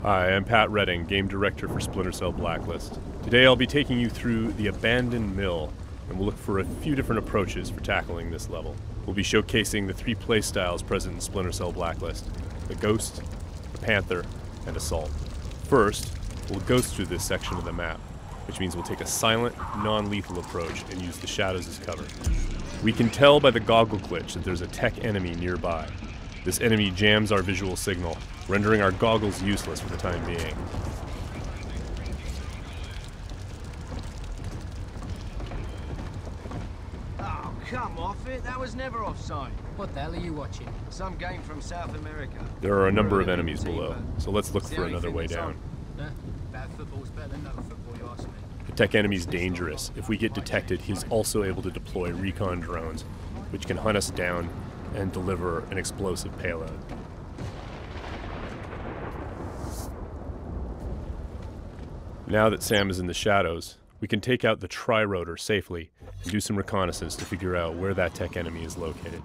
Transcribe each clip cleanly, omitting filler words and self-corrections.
Hi, I'm Pat Redding, Game Director for Splinter Cell Blacklist. Today I'll be taking you through the Abandoned Mill, and we'll look for a few different approaches for tackling this level. We'll be showcasing the three playstyles present in Splinter Cell Blacklist: the Ghost, the Panther, and Assault. First, we'll ghost through this section of the map, which means we'll take a silent, non-lethal approach and use the shadows as cover. We can tell by the goggle glitch that there's a tech enemy nearby. This enemy jams our visual signal, rendering our goggles useless for the time being. Oh, come off it. That was never offside. What the hell are you watching? Some game from South America. There are a number of enemies below, so let's look for another way down. Bad football's better than no football, you ask me. The tech enemy's dangerous. If we get detected, he's also able to deploy recon drones, which can hunt us down and deliver an explosive payload. Now that Sam is in the shadows, we can take out the tri-rotor safely and do some reconnaissance to figure out where that tech enemy is located.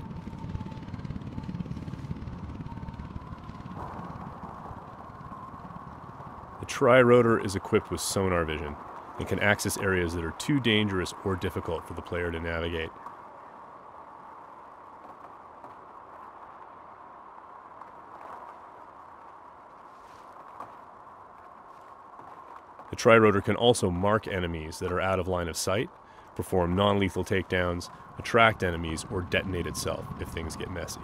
The tri-rotor is equipped with sonar vision and can access areas that are too dangerous or difficult for the player to navigate. The tri-rotor can also mark enemies that are out of line of sight, perform non-lethal takedowns, attract enemies, or detonate itself if things get messy.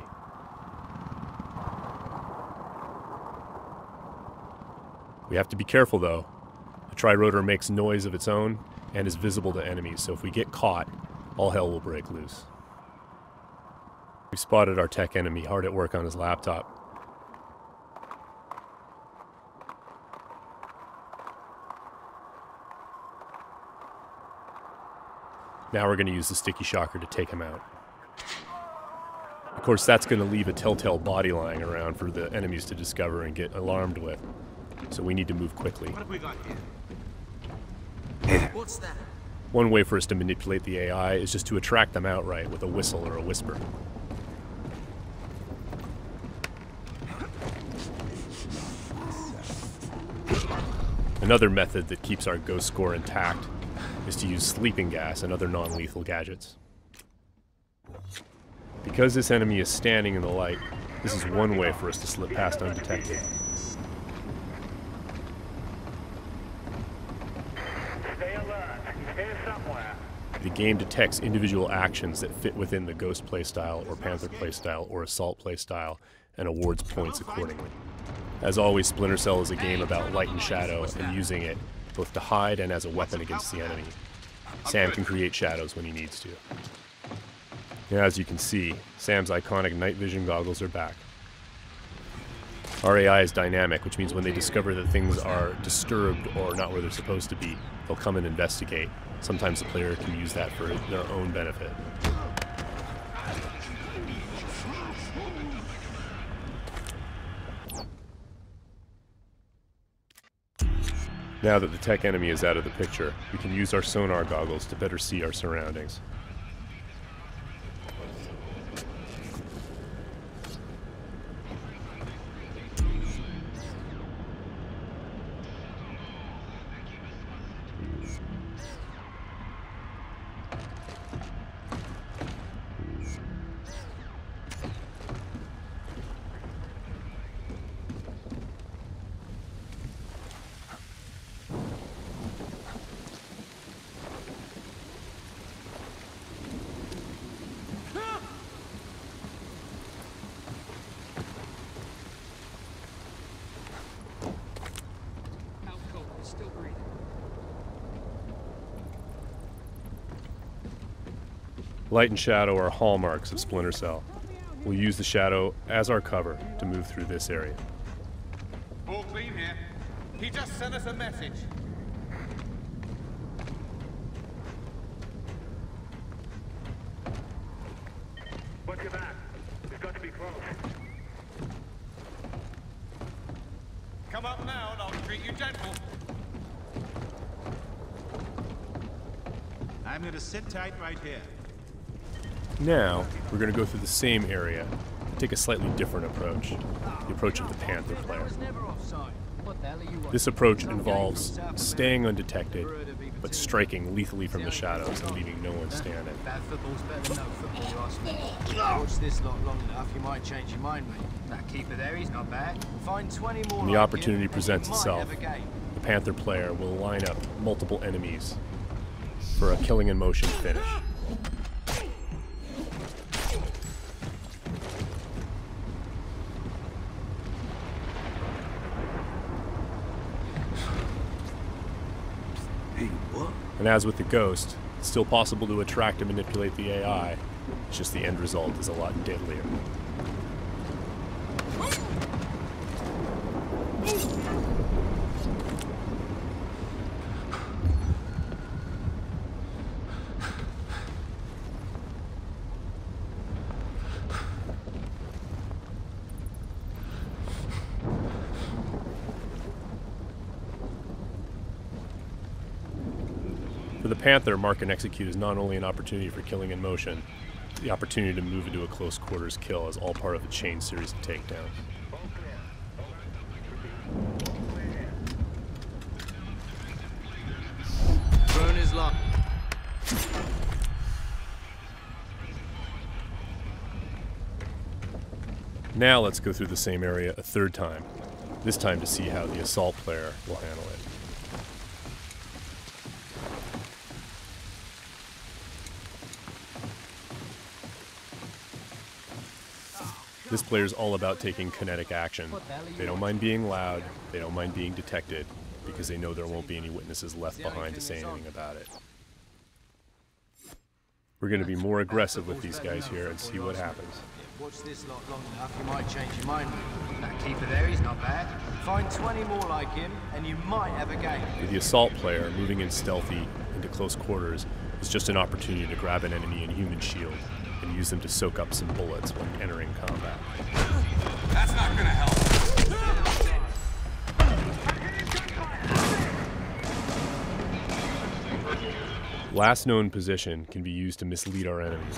We have to be careful though. The tri-rotor makes noise of its own and is visible to enemies, so if we get caught, all hell will break loose. We've spotted our tech enemy hard at work on his laptop. Now we're going to use the sticky shocker to take him out. Of course, that's going to leave a telltale body lying around for the enemies to discover and get alarmed with. So we need to move quickly. What have we got here? What's that? One way for us to manipulate the AI is just to attract them outright with a whistle or a whisper. Another method that keeps our ghost score intact is to use sleeping gas and other non-lethal gadgets. Because this enemy is standing in the light, this is one way for us to slip past undetected. Stay alert. He's here somewhere. The game detects individual actions that fit within the Ghost playstyle or Panther playstyle or Assault playstyle and awards points accordingly. As always, Splinter Cell is a game about light and shadow and using it both to hide and as a weapon against the enemy. Sam can create shadows when he needs to. Now, as you can see, Sam's iconic night vision goggles are back. Our AI is dynamic, which means when they discover that things are disturbed or not where they're supposed to be, they'll come and investigate. Sometimes the player can use that for their own benefit. Now that the tech enemy is out of the picture, we can use our sonar goggles to better see our surroundings. Still breathing. Light and shadow are hallmarks of Splinter Cell. We'll use the shadow as our cover to move through this area. All clean here. He just sent us a message. Watch your back. We've got to be close. Come up now and I'll treat you gentle. I'm gonna sit tight right here. Now, we're going to go through the same area, and take a slightly different approach, the approach of the Panther player. That was never offside. What the hell are you watching? This approach involves staying undetected, but striking lethally from the shadows and leaving no one standing. Bad football's better than no football, you ask me. Watch this lot long enough, you might change your mind, mate. That keeper there, he's not bad. Find 20 more When the like opportunity him, and presents you might itself, have a game. the Panther player will line up multiple enemies for a killing in motion finish. And as with the Ghost, it's still possible to attract and manipulate the AI. It's just the end result is a lot deadlier. For the Panther, mark and execute is not only an opportunity for killing in motion, the opportunity to move into a close quarters kill is all part of a chain series of takedowns. Drone is locked. Now let's go through the same area a third time, this time to see how the assault player will handle it. This player's all about taking kinetic action. They don't mind being loud, they don't mind being detected, because they know there won't be any witnesses left behind to say anything about it. We're going to be more aggressive with these guys here and see what happens. Watch this lot long enough, you might change your mind, mate. That keeper there, he's not bad. Find 20 more like him, and you might have a game. For the assault player, moving in stealthy into close quarters is just an opportunity to grab an enemy in human shield and use them to soak up some bullets when entering combat. That's not gonna help. Last known position can be used to mislead our enemies.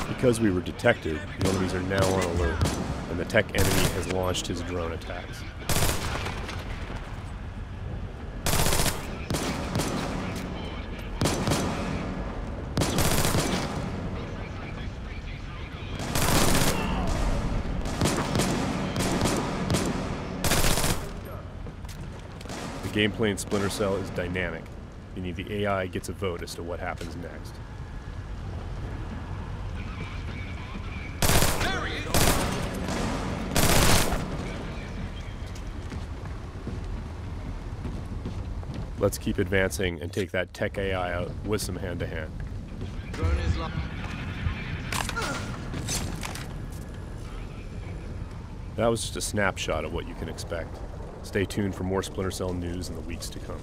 Because we were detected, the enemies are now on alert, and the tech enemy has launched his drone attacks. The gameplay in Splinter Cell is dynamic, meaning the AI gets a vote as to what happens next. Let's keep advancing and take that tech AI out with some hand-to-hand. Drone is locked. That was just a snapshot of what you can expect. Stay tuned for more Splinter Cell news in the weeks to come.